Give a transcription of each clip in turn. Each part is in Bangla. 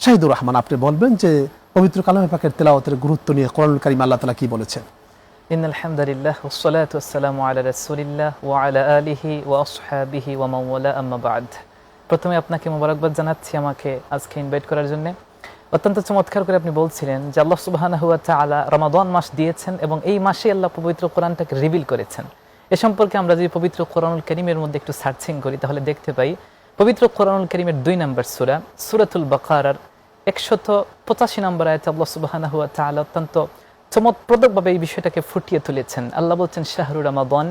শাহিদুর রহমান, আপনি বলবেন যে পবিত্র কালামে পাকের তেলাওয়াতের গুরুত্ব নিয়ে কোরআনুল কারীম আল্লাহ তাআলা কি বলেছেন? ইন্নাল হামদুলিল্লাহ ওয়াসসালাতু ওয়াসসালামু আলা রাসূলিল্লাহ ওয়া আলা আলিহি ওয়া আসহাবিহি ওয়া মান ওয়ালা, আম্মা বা'দ। প্রথমে আপনাকে মোবারকবাদ জানাচ্ছি আমাকে আজকে ইনভাইট করার জন্য। অত্যন্ত চমৎকার করে আপনি বলছিলেন যে আল্লাহ সুবহানাহু ওয়া তাআলা রমাদান মাস দিয়েছেন এবং এই মাসে আল্লাহ পবিত্র কোরআনটাকে রিভিল করেছেন। এ সম্পর্কে আমরা যদি পবিত্র কোরআনুল কারীমের মধ্যে একটু সার্চিং করি তাহলে দেখতে পাই পবিত্র কোরআনুল কারীমের 2 নম্বর সূরা সূরাতুল বাকারার 185 নম্বর আয়াতে আল্লাহ সুবহানাহু ওয়া তাআলা অত্যন্ত চমৎপ্রদভাবে এই বিষয়টাকে ফুটিয়ে তুলেছেন। আল্লাহ বলছেন, শাহরু রমাদান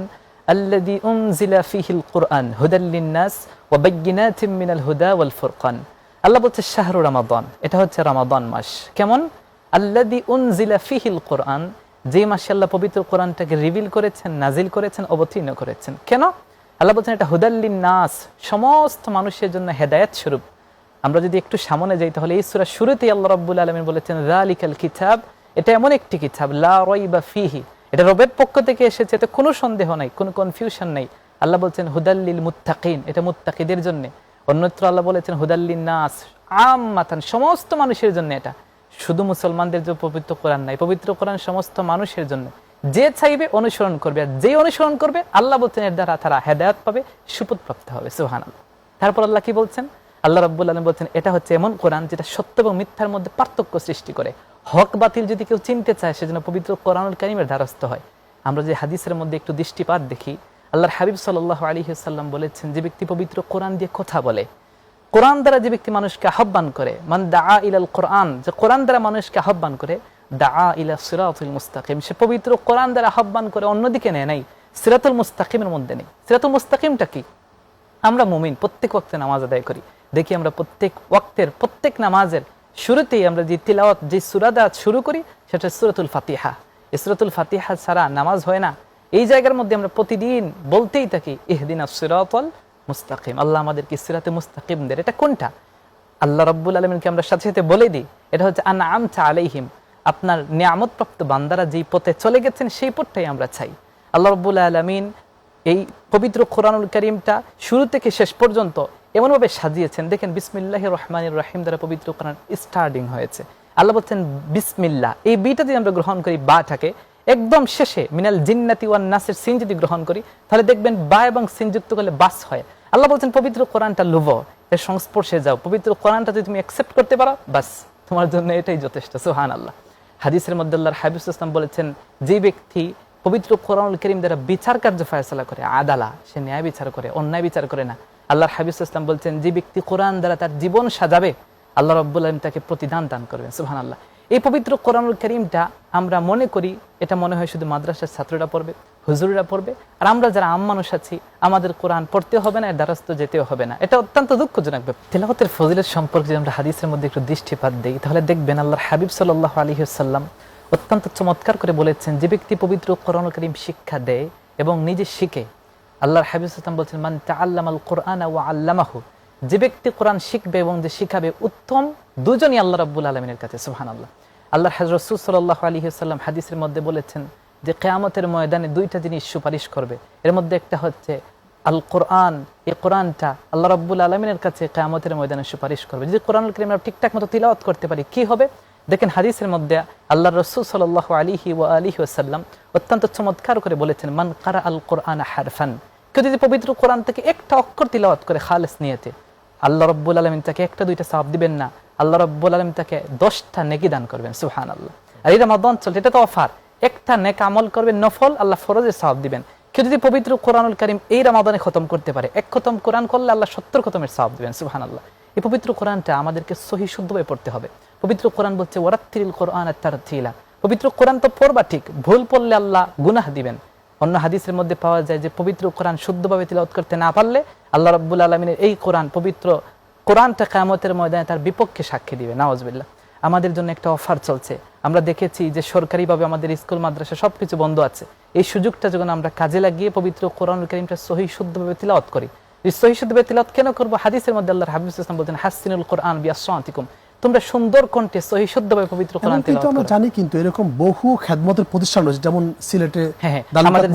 আল্লাযী উনজিলা ফীহিল কুরআন হুদাল লিন-নাস ওয়া বায়্যিনাতিম মিনাল হুদা ওয়াল ফুরকান। আল্লাহ বলছে শাহরু রমাদান, এটা হচ্ছে রমাদান মাস। কেমন? আল্লাযী উনজিলা ফীহিল কুরআন, যে মাসে আল্লাহ পবিত্র কোরআনটাকে রিভিল করেছেন, নাজিল করেছেন, অবতীর্ণ করেছেন। কেন? আল্লাহ বলছেন এটা হুদাল লিন-নাস, সমস্ত মানুষের জন্য হেদায়েত স্বরূপ। আমরা যদি একটু সামনে যাই তাহলে এই সূরার শুরুতেই আল্লাহ রাব্বুল আলামিন বলেছেন যালিকাল কিতাব, এটা এমন একটি কিতাব লা রাইবা ফীহি, এটা রবের পক্ষ থেকে এসেছে, এতে কোনো সন্দেহ নাই, কোনো কনফিউশন নাই। আল্লাহ বলছেন হুদাল লিল মুত্তাকিন, এটা মুত্তাকিদের জন্য। অন্যত্র আল্লাহ বলেছেন হুদাল লিন-নাস আম্মাতান, সমস্ত মানুষের জন্য। এটা শুধু মুসলমানদের যে পবিত্র কোরআন নাই, পবিত্র কোরআন সমস্ত মানুষের জন্য। যে চাইবে অনুসরণ করবে, আর যে অনুসরণ করবে আল্লাহ বলছেন এর দ্বারা তারা হেদায়েত পাবে, সুপথ প্রাপ্ত হবে। সুবহানাল্লাহ। তারপর আল্লাহ কি বলছেন? আল্লাহ রাব্বুল আলামিন বলছেন এটা হচ্ছে এমন কোরআন যেটা সত্য এবং মিথ্যার মধ্যে পার্থক্য সৃষ্টি করে। হক বাতিল যদি কেউ চিনতে চায় সেজন্য পবিত্র কোরআনুল কারীমের দ্বারস্থ হয়। আমরা যে হাদিসের মধ্যে একটু দৃষ্টিপাত দেখি, আল্লাহর হাবিব সাল্লাল্লাহু আলাইহি ওয়াসাল্লাম বলেছেন যে ব্যক্তি পবিত্র কোরআন দিয়ে কথা বলে, কোরআন দ্বারা যে ব্যক্তি মানুষকে আহ্বান করে, মান দাআ ইলাল কোরআন, যে কোরআন দ্বারা মানুষকে আহ্বান করে, দাআ ইলা সিরাতুল মুস্তাকিম, সে পবিত্র কোরআন দ্বারা আহ্বান করে অন্যদিকে নেয় নাই, সিরাতুল মুস্তাকিমের মধ্যে নেই। সিরাতুল মুস্তাকিমটা কি? আমরা মুমিন, প্রত্যেক ওয়াক্তে নামাজ আদায় করি। দেখি আমরা প্রত্যেক ওয়াক্তের প্রত্যেক নামাজের শুরুতেই আমরা যে তিলাওয়াত, যে সূরা দিয়ে শুরু করি সেটা সূরাতুল ফাতিহা। এই সূরাতুল ফাতিহা ছাড়া নামাজ হয় না। এই জায়গার মধ্যে আমরা প্রতিদিন বলতেই থাকি ইহদিনাস সিরাতাল মুস্তাকিম, আল্লাহ আমাদেরকে সিরাতে মুস্তাকিম দেন। এটা কোনটা? আল্লাহ রাব্বুল আলামিনকে আমরা সাথে সাথে বলে দিই এটা হচ্ছে আনআমতা আলাইহিম, আপনার নিয়ামতপ্রাপ্ত বান্দারা যেই পথে চলে গেছেন সেই পথটাই আমরা চাই। আল্লাহ রাব্বুল আলামিন এই পবিত্র কোরআনুল কারীমটা শুরু থেকে শেষ পর্যন্ত এমনভাবে সাজিয়েছেন। দেখেন বিসমিল্লাহির রহমানির রহিম দ্বারা পবিত্র কোরআন স্টার্টিং হয়েছে। আল্লাহ বলছেন বিসমিল্লাহ, এই বিটা যদি আমরা গ্রহণ করি, বাটাকে একদম শেষে মিনাল জিন্নাতি ওয়ান নাসের সিন যদি গ্রহণ করি তাহলে দেখবেন বা এবং সিন যুক্ত করলে বাস হয়। আল্লাহ বলছেন পবিত্র কোরআনটা লুভ, এর সংস্পর্শে যাও, পবিত্র কোরআনটা যদি তুমি অ্যাকসেপ্ট করতে পারো বাস তোমার জন্য এটাই যথেষ্ট। সুবহানাল্লাহ। হাদিসের মধ্যে আল্লাহর হাবিব সাল্লাল্লাহু আলাইহি ওয়াসাল্লাম বলেছেন যে ব্যক্তি পবিত্র কোরআনুল কারীম দ্বারা বিচার কার্য ফয়সালা করে, আদালা, সে ন্যায় বিচার করে, অন্যায় বিচার করে না। আল্লাহর হাবিব সাল্লাল্লাহু আলাইহি ওয়াসাল্লাম বলছেন যে ব্যক্তি কোরআন দ্বারা তার জীবন সাজাবে আল্লাহ রাব্বুল আলামিন তাকে প্রতিদান দান করবেন। সুবহানাল্লাহ। এই পবিত্র কোরআনুল কারীমটা আমরা মনে করি এটা মনে হয় শুধু মাদ্রাসার ছাত্ররা পড়বে, হুজুররা পড়বে, আর আমরা যারা আম মানুষ আছি আমাদের কোরআন পড়তে হবে না, এর দ্বারস্থ যেতেও হবে না। এটা অত্যন্ত দুঃখজনক ব্যাপার। তিলাওয়াতের ফজিলত সম্পর্কে যদি আমরা হাদিসের মধ্যে একটু দৃষ্টিপাত দেই তাহলে দেখবেন আল্লাহর হাবিব সাল্লাল্লাহু আলাইহি ওয়াসাল্লাম অত্যন্ত চমৎকার করে বলেছেন যে ব্যক্তি পবিত্র কোরআনুল কারীম শিক্ষা দেয় এবং নিজে শিখে, আল্লাহর হাবিব সাল্লাল্লাহু আলাইহি ওয়াসাল্লাম বলেছেন মান তাআল্লামাল কুরআনা ওয়া আল্লামাহু, যে ব্যক্তি কোরআন শিখবে এবং যে শিখাবে উত্তম দুজনই আল্লাহ রাব্বুল আলামিনের কাছে। সুবহানাল্লাহ। আল্লাহর রাসূল সাল্লাল্লাহু আলাইহি ওয়াসাল্লাম হাদিসের মধ্যে বলেছেন যে কিয়ামতের ময়দানে 2টা জিনিস সুপারিশ করবে, এর মধ্যে একটা হচ্ছে আল কোরআন, এই কোরআনটা আল্লাহ রাব্বুল আলামিনের কাছে কিয়ামতের ময়দানে সুপারিশ করবে। যদি কোরআনুল কারীম আমরা ঠিকঠাক মতো তিলাওয়াত করতে পারি কি হবে? দেখেন হাদিসের মধ্যে আল্লাহর রাসূল সাল্লাল্লাহু আলাইহি ওয়াসাল্লাম অত্যন্ত চমৎকার করে বলেছেন মান কারা আল কোরআনা হারফান, কেউ যদি পবিত্র কোরআন থেকে একটা অক্ষর তিলাওয়াত করে খালেস নিয়তে, আল্লাহ রাব্বুল আলামিন তাকে 1টা 2টা সওয়াব দিবেন না, আল্লাহ রাব্বুল আলামিন তাকে 10টা নেকি দান করবেন। সুবহানাল্লাহ। আর এই রমাদান চলছে, এটা তো অফার, একটা নেক আমল করবেন নফল, আল্লাহ ফরজের সওয়াব দিবেন। কেউ যদি পবিত্র কোরআনুল কারীম এই রমাদানে খতম করতে পারে, 1 খতম কোরআন করলে আল্লাহ 70 খতমের সওয়াব দিবেন। সুবহানাল্লাহ। এই পবিত্র কোরআনটা আমাদেরকে সহি শুদ্ধভাবে পড়তে হবে। পবিত্র কোরআন বলছে ওয়ারাত্তিলিল কোরআনা তারতিলা, পবিত্র কোরআন তো পড়বা ঠিক, ভুল পড়লে আল্লাহ গুনাহ দিবেন। অন্য হাদিসের মধ্যে পাওয়া যায় যে পবিত্র কোরআন শুদ্ধভাবে তিলাওয়াত করতে না পারলে আল্লাহ রাব্বুল আলামিনের এই কোরআন, পবিত্র কোরআনটা কিয়ামতের ময়দানে তার বিপক্ষে সাক্ষী দিবে। নাউজুবিল্লাহ। আমাদের জন্য একটা অফার চলছে, আমরা দেখেছি যে সরকারিভাবে আমাদের স্কুল মাদ্রাসা সবকিছু বন্ধ আছে। এই সুযোগটা যখন আমরা কাজে লাগিয়ে পবিত্র কোরআনুল কারীমটা সহি শুদ্ধভাবে তিলাওয়াত করি, এই সহি শুদ্ধভাবে তিলাওয়াত কেন করব? হাদিসের মধ্যে আল্লাহর হাবিব সাল্লাল্লাহু আলাইহি ওয়াসাল্লাম বলেন হাসিনুল কোরআন বিআসওয়াতিকুম, তোমরা সুন্দর কণ্ঠে সহি শুদ্ধভাবে পবিত্র কোরআন তিলাওয়াত করো। আমরা জানি কিন্তু এরকম বহু খেদমতের প্রতিষ্ঠান রয়েছে, যেমন সিলেটে আমাদের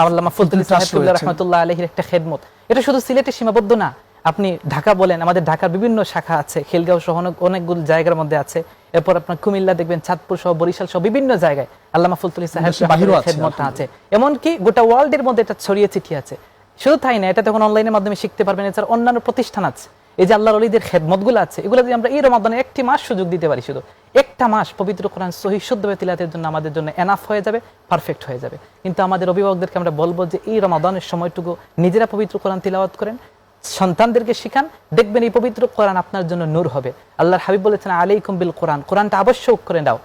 আল্লামা ফজলুল ইসলাম রাহমাতুল্লাহ আলাইহির একটা খেদমত, এটা শুধু সিলেটে সীমাবদ্ধ না, আপনি ঢাকা বলেন, আমাদের ঢাকার বিভিন্ন শাখা আছে, খিলগাঁও সহ অনেকগুলো জায়গার মধ্যে আছে। এরপর আপনার কুমিল্লা দেখবেন, চাঁদপুর সহ, বরিশাল সহ বিভিন্ন জায়গায় আল্লামা ফুলতুলি দেশের বাহিরেও সাহেবের আছে, খেদমতটা আছে। এমনকি গোটা ওয়ার্ল্ডের মধ্যে এটা ছড়িয়ে ছিটিয়ে আছে। শুধু তাই না, এটা তখন অনলাইনের মাধ্যমে শিখতে পারবেন। এছাড়া অন্যান্য প্রতিষ্ঠান আছে, এই যে আল্লাহর ওলিদের খেদমতগুলো আছে, এগুলো যদি আমরা এই রমাদানে একটি মাস সুযোগ দিতে পারি, শুধু একটা মাস পবিত্র কোরআন সহিহ শুদ্ধভাবে তিলাওয়াতের জন্য আমাদের জন্য এনাফ হয়ে যাবে, পারফেক্ট হয়ে যাবে। কিন্তু আমাদের অভিভাবকদেরকে আমরা বলবো যে এই রমাদানের সময়টুকু নিজেরা পবিত্র কোরআন তিলাওয়াত করেন, সন্তানদেরকে শিখান, দেখবেন এই পবিত্র কোরআন আপনার জন্য নূর হবে। আল্লাহর হাবিব বলেছেন, আলাইকুম বিল কোরআন, কোরআনটা আবশ্যক করে নাও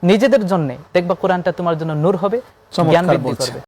নিজেদের জন্য, দেখবা কোরআনটা তোমার জন্য নূর হবে, জ্ঞান চমৎকার বৃদ্ধি বলছেন। করবে।